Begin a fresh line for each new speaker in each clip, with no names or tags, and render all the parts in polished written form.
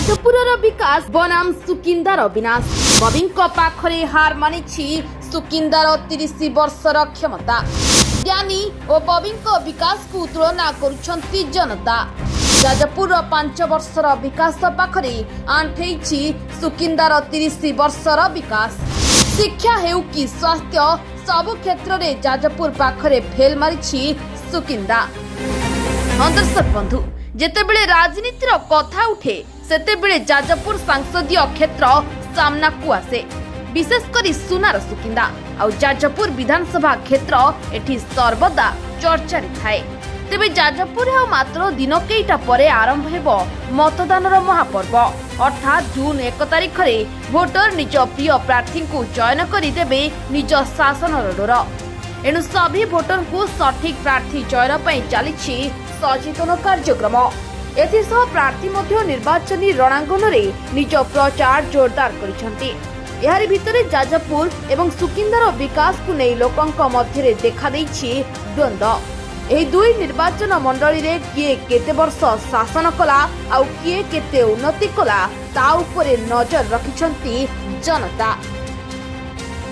ଯାଜପୁରର ବିକାଶ ବନାମ ସୁକିନ୍ଦାର ବିନାଶ। ବବିଙ୍କ ପାଖରେ ହାର ମାନିଛି ସୁକିନ୍ଦାର 30 ବର୍ଷର କ୍ଷମତା। ଜ୍ଞାନୀ ଓ ବବିଙ୍କ ବିକାଶକୁ ତୁଳନା କରୁଛନ୍ତି ଜନତା। ଯାଜପୁରର 5 ବର୍ଷର ବିକାଶ ପାଖରେ ଆଣ୍ଠେଇଛି ସୁକିନ୍ଦାର 30 ବର୍ଷର ବିକାଶ। ଶିକ୍ଷା ହେଉ କି ସ୍ୱାସ୍ଥ୍ୟ, ସବୁ କ୍ଷେତ୍ରରେ ଯାଜପୁର ପାଖରେ ଫେଲ୍ ମାରିଛି ସୁକିନ୍ଦା। ଦର୍ଶକ ବନ୍ଧୁ, ଯେତେବେଳେ ରାଜନୀତିର କଥା ଉଠେ ସେତେବେଳେ ଯାଜପୁର ସାଂସଦୀୟ କ୍ଷେତ୍ର ସାମ୍ନାକୁ ଆସେ, ବିଶେଷ କରି ସୁନାର ସୁକିନ୍ଦା ଆଉ ଯାଜପୁର ବିଧାନସଭା କ୍ଷେତ୍ର ଏଠି ସର୍ବଦା ଚର୍ଚ୍ଚାରେ ଥାଏ। ତେବେ ଯାଜପୁରରେ ଆଉ ମାତ୍ର ଦିନ କେଇଟା ପରେ ଆରମ୍ଭ ହେବ ମତଦାନର ମହାପର୍ବ, ଅର୍ଥାତ୍ ଜୁନ୍ 1 ତାରିଖରେ ଭୋଟର ନିଜ ପ୍ରିୟ ପ୍ରାର୍ଥୀଙ୍କୁ ଚୟନ କରିଦେବେ ନିଜ ଶାସନର ଡୋର। ଏଣୁ ସଭି ଭୋଟରଙ୍କୁ ସଠିକ୍ ପ୍ରାର୍ଥୀ ଚୟନ ପାଇଁ ଚାଲିଛି ସଚେତନ କାର୍ଯ୍ୟକ୍ରମ। ଏଥିସହ ପ୍ରାର୍ଥୀ ମଧ୍ୟ ନିର୍ବାଚନୀ ରଣାଙ୍ଗନରେ ନିଜ ପ୍ରଚାର ଜୋରଦାର କରିଛନ୍ତି। ଏହାରି ଭିତରେ ଯାଜପୁର ଏବଂ ସୁକିନ୍ଦାର ବିକାଶକୁ ନେଇ ଲୋକଙ୍କ ମଧ୍ୟରେ ଦେଖାଦେଇଛି ଦ୍ୱନ୍ଦ୍ୱ। ଏହି ଦୁଇ ନିର୍ବାଚନ ମଣ୍ଡଳୀରେ କିଏ କେତେ ବର୍ଷ ଶାସନ କଲା ଆଉ କିଏ କେତେ ଉନ୍ନତି କଲା ତା ଉପରେ ନଜର ରଖିଛନ୍ତି ଜନତା।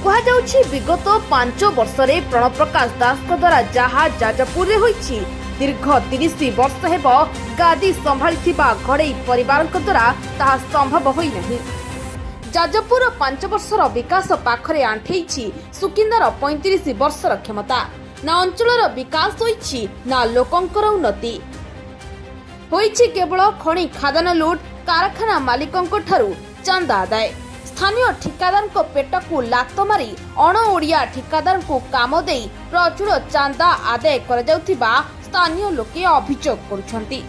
କୁହାଯାଉଛି ବିଗତ 5 ବର୍ଷରେ ପ୍ରଣପ୍ରକାଶ ଦାସଙ୍କ ଦ୍ୱାରା ଯାହା ଯାଜପୁରରେ ହୋଇଛି, ଦୀର୍ଘ 30 ବର୍ଷ ହେବ ଗାଦି ସମ୍ଭାଳିଥିବା ଘଡ଼େଇ ପରିବାରଙ୍କ ଦ୍ୱାରା ତାହା ସମ୍ଭବ ହୋଇନାହିଁ। ଯାଜପୁର 5 ବର୍ଷର ବିକାଶ ପାଖରେ ଆଣ୍ଠେଇଛି ସୁକିନ୍ଦାର 35 ବର୍ଷର କ୍ଷମତା। ନା ଅଞ୍ଚଳର ବିକାଶ ହୋଇଛି ନା ଲୋକଙ୍କର ଉନ୍ନତି। ହୋଇଛି କେବଳ ଖଣି ଖାଦାନ ଲୁଟ୍, କାରଖାନା ମାଲିକଙ୍କ ଠାରୁ ଚାନ୍ଦା ଆଦାୟ। ସ୍ଥାନୀୟ ଠିକାଦାରଙ୍କ ପେଟକୁ ଲାତ ମାରି ଅଣ ଓଡ଼ିଆ ଠିକାଦାରଙ୍କୁ କାମ ଦେଇ ପ୍ରଚୁର ଚାନ୍ଦା ଆଦାୟ କରାଯାଉଥିବା ସ୍ଥାନୀୟ ଲୋକେ ଅଭିଯୋଗ କରୁଛନ୍ତି।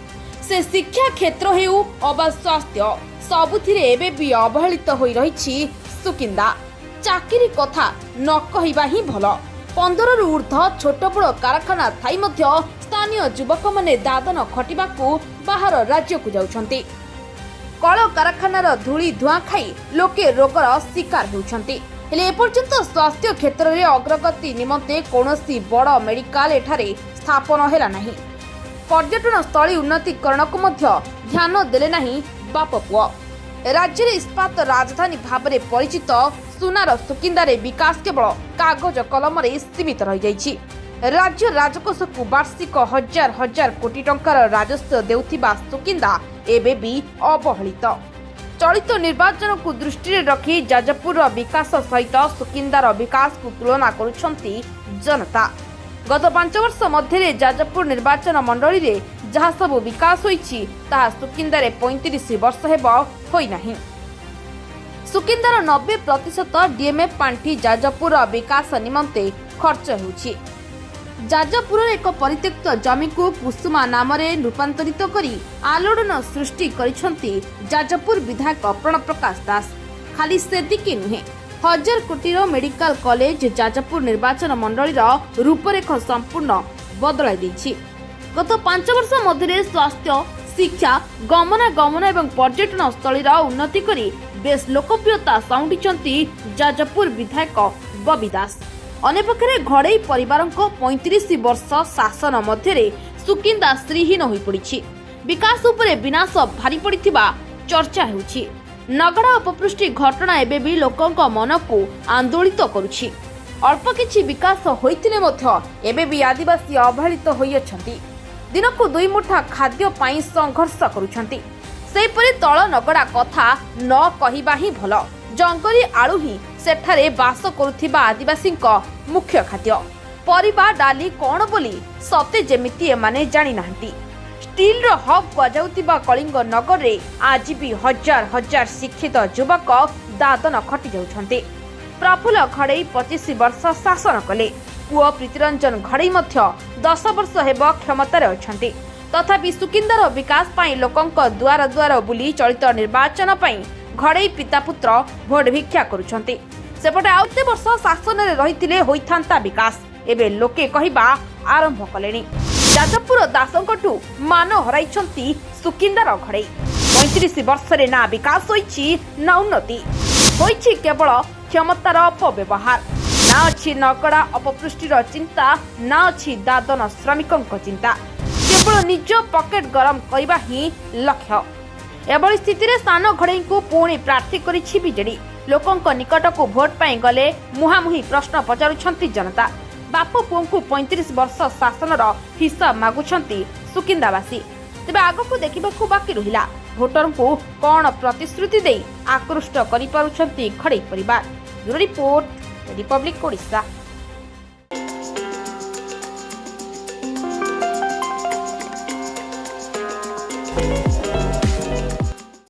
ସେ ଶିକ୍ଷା କ୍ଷେତ୍ର ହେଉ ଅବା ସ୍ୱାସ୍ଥ୍ୟ, ସବୁଥିରେ ଏବେ ବି ଅବହେଳିତ ହୋଇ ରହିଛି ସୁକିନ୍ଦା। ଚାକିରି କଥା ନ କହିବା ହିଁ ଭଲ। 15ରୁ ଉର୍ଦ୍ଧ୍ୱ ଛୋଟ ବଡ଼ କାରଖାନା ଥାଇ ମଧ୍ୟ ସ୍ଥାନୀୟ ଯୁବକମାନେ ଦାଦନ ଖଟିବାକୁ ବାହାର ରାଜ୍ୟକୁ ଯାଉଛନ୍ତି। କଳକାରଖାନାର ଧୂଳି ଧୂଆଁ ଖାଇ ଲୋକେ ରୋଗର ଶିକାର ହେଉଛନ୍ତି। ହେଲେ ଏପର୍ଯ୍ୟନ୍ତ ସ୍ୱାସ୍ଥ୍ୟ କ୍ଷେତ୍ରରେ ଅଗ୍ରଗତି ନିମନ୍ତେ କୌଣସି ବଡ଼ ମେଡିକାଲ ଏଠାରେ ସ୍ଥାପନ ହେଲା ନାହିଁ। ପର୍ଯ୍ୟଟନ ସ୍ଥଳୀ ଉନ୍ନତିକରଣକୁ ମଧ୍ୟ ଧ୍ୟାନ ଦେଲେ ନାହିଁ ବାପ ପୁଅ। ରାଜ୍ୟରେ ଇସ୍ପାତ ରାଜଧାନୀ ଭାବରେ ପରିଚିତ ସୁନାର ସୁକିନ୍ଦାରେ ବିକାଶ କେବଳ କାଗଜ କଲମରେ ସୀମିତ ରହିଯାଇଛି। ରାଜ୍ୟ ରାଜକୋଷକୁ ବାର୍ଷିକ ହଜାର ହଜାର କୋଟି ଟଙ୍କାର ରାଜସ୍ୱ ଦେଉଥିବା ସୁକିନ୍ଦା ଏବେ ବି ଅବହେଳିତ। ଚଳିତ ନିର୍ବାଚନକୁ ଦୃଷ୍ଟିରେ ରଖି ଯାଜପୁରର ବିକାଶ ସହିତ ସୁକିନ୍ଦାର ବିକାଶକୁ ତୁଳନା କରୁଛନ୍ତି ଜନତା। ଗତ 5 ବର୍ଷ ମଧ୍ୟରେ ଯାଜପୁର ନିର୍ବାଚନ ମଣ୍ଡଳୀରେ ଯାହା ସବୁ ବିକାଶ ହୋଇଛି ତାହା ସୁକିନ୍ଦାରେ 35 ବର୍ଷ ହେବ ହୋଇନାହିଁ। ସୁକିନ୍ଦାର 90% ଡିଏମ୍ଏଫ୍ ପାଣ୍ଠି ଯାଜପୁରର ବିକାଶ ନିମନ୍ତେ ଖର୍ଚ୍ଚ ହେଉଛି। ଯାଜପୁରର ଏକ ପରିତ୍ୟକ୍ତ ଜମିକୁ କୁସୁମା ନାମରେ ରୂପାନ୍ତରିତ କରି ଆଲୋଡ଼ନ ସୃଷ୍ଟି କରିଛନ୍ତି ଯାଜପୁର ବିଧାୟକ ପ୍ରଣପ୍ରକାଶ ଦାସ। ଖାଲି ସେତିକି ନୁହେଁ, 1000 କୋଟିର ମେଡିକାଲ କଲେଜ ଯାଜପୁର ନିର୍ବାଚନ ମଣ୍ଡଳୀର ରୂପରେଖ ସମ୍ପୂର୍ଣ୍ଣ ବଦଳାଇ ଦେଇଛି। ଗତ 5 ବର୍ଷ ମଧ୍ୟରେ ସ୍ୱାସ୍ଥ୍ୟ, ଶିକ୍ଷା, ଗମନାଗମନ ଏବଂ ପର୍ଯ୍ୟଟନ ସ୍ଥଳୀର ଉନ୍ନତି କରି ବେଶ ଲୋକପ୍ରିୟତା ସାଉଁଟିଛନ୍ତି ଯାଜପୁର ବିଧାୟକ ବବି ଦାସ। ଅନ୍ୟପକ୍ଷରେ ଘଡ଼େଇ ପରିବାରଙ୍କ 35 ବର୍ଷ ଶାସନ ମଧ୍ୟରେ ସୁକିନ୍ଦା ଶ୍ରୀହୀନ ହୋଇପଡ଼ିଛି। ବିକାଶ ଉପରେ ବିନାଶ ଭାରି ପଡ଼ିଥିବା ଚର୍ଚ୍ଚା ହେଉଛି। ନଗଡ଼ା ଅପପୃଷ୍ଟି ଘଟଣା ଏବେ ବି ଲୋକଙ୍କ ମନକୁ ଆନ୍ଦୋଳିତ କରୁଛି। ଅଳ୍ପ କିଛି ବିକାଶ ହୋଇଥିଲେ ମଧ୍ୟ ଏବେ ବି ଆଦିବାସୀ ଅବହେଳିତ ହୋଇଅଛନ୍ତି। ଦିନକୁ 2 ମୁଠା ଖାଦ୍ୟ ପାଇଁ ସଂଘର୍ଷ କରୁଛନ୍ତି। ସେହିପରି ତଳ ନଗଡ଼ା କଥା ନ କହିବା ହିଁ ଭଲ। ଜଙ୍ଗଲି ଆଳୁ ହିଁ ସେଠାରେ ବାସ କରୁଥିବା ଆଦିବାସୀଙ୍କ ମୁଖ୍ୟ ଖାଦ୍ୟ। ପରିବା ଡାଲି କ'ଣ ବୋଲି ସତେ ଯେମିତି ଏମାନେ ଜାଣିନାହାନ୍ତି। ଷ୍ଟିଲର ହବ୍ କୁହାଯାଉଥିବା କଳିଙ୍ଗ ନଗରରେ ଆଜି ବି ହଜାର ହଜାର ଶିକ୍ଷିତ ଯୁବକ ଦାଦନ ଖଟି ଯାଉଛନ୍ତି। ପ୍ରଫୁଲ୍ଲ ଘଡ଼େଇ 25 ବର୍ଷ ଶାସନ କଲେ। ପୁଅ ପ୍ରୀତିରଞ୍ଜନ ଘଡ଼େଇ ମଧ୍ୟ 10 ବର୍ଷ ହେବ କ୍ଷମତାରେ ଅଛନ୍ତି। ତଥାପି ସୁକିନ୍ଦାର ବିକାଶ ପାଇଁ ଲୋକଙ୍କ ଦୁଆର ଦୁଆର ବୁଲି ଚଳିତ ନିର୍ବାଚନ ପାଇଁ ଘଡ଼େଇ ପିତା ପୁତ୍ର ଭୋଟ ଭିକ୍ଷା କରୁଛନ୍ତି। ସେପଟେ ଆଉ କେତେ ବର୍ଷ ଶାସନରେ ରହିଥିଲେ ହୋଇଥାନ୍ତା ବିକାଶ, ଏବେ ଲୋକେ କହିବା ଆରମ୍ଭ କଲେଣି। ଯାଜପୁର ଦାସଙ୍କଠୁ ମାନ ହରାଇଛନ୍ତି ସୁକିନ୍ଦାର ଘଡ଼େଇ। 35 ବର୍ଷରେ ନା ବିକାଶ ହୋଇଛି ନା ଉନ୍ନତି, ହୋଇଛି କେବଳ କ୍ଷମତାର ଅପବ୍ୟବହାର। ନା ଅଛି ନଗଡ଼ା ଅପପୃଷ୍ଟିର ଚିନ୍ତା, ନା ଅଛି ଦାଦନ ଶ୍ରମିକଙ୍କ ଚିନ୍ତା। କେବଳ ନିଜ ପକେଟ ଗରମ କରିବା ହିଁ ଲକ୍ଷ୍ୟ। एभली स्थिति रे सान घड़ई को पुणी प्रार्थी करिछि बीजेडी। लोकंक निकट को भोट पाई गले मुहामुही प्रश्न पचारुछंती जनता। बापू पुओं को 35 वर्ष शासनर हिसाब मागुछंती सुकिंदावासी। तेबे आगकू देखिबाकू बाकी रहिला भोटर को कौन प्रतिश्रुति दे आकृष्ट करि पारुछंती घड़ई परिवार। Bureau report, Republic Odisha.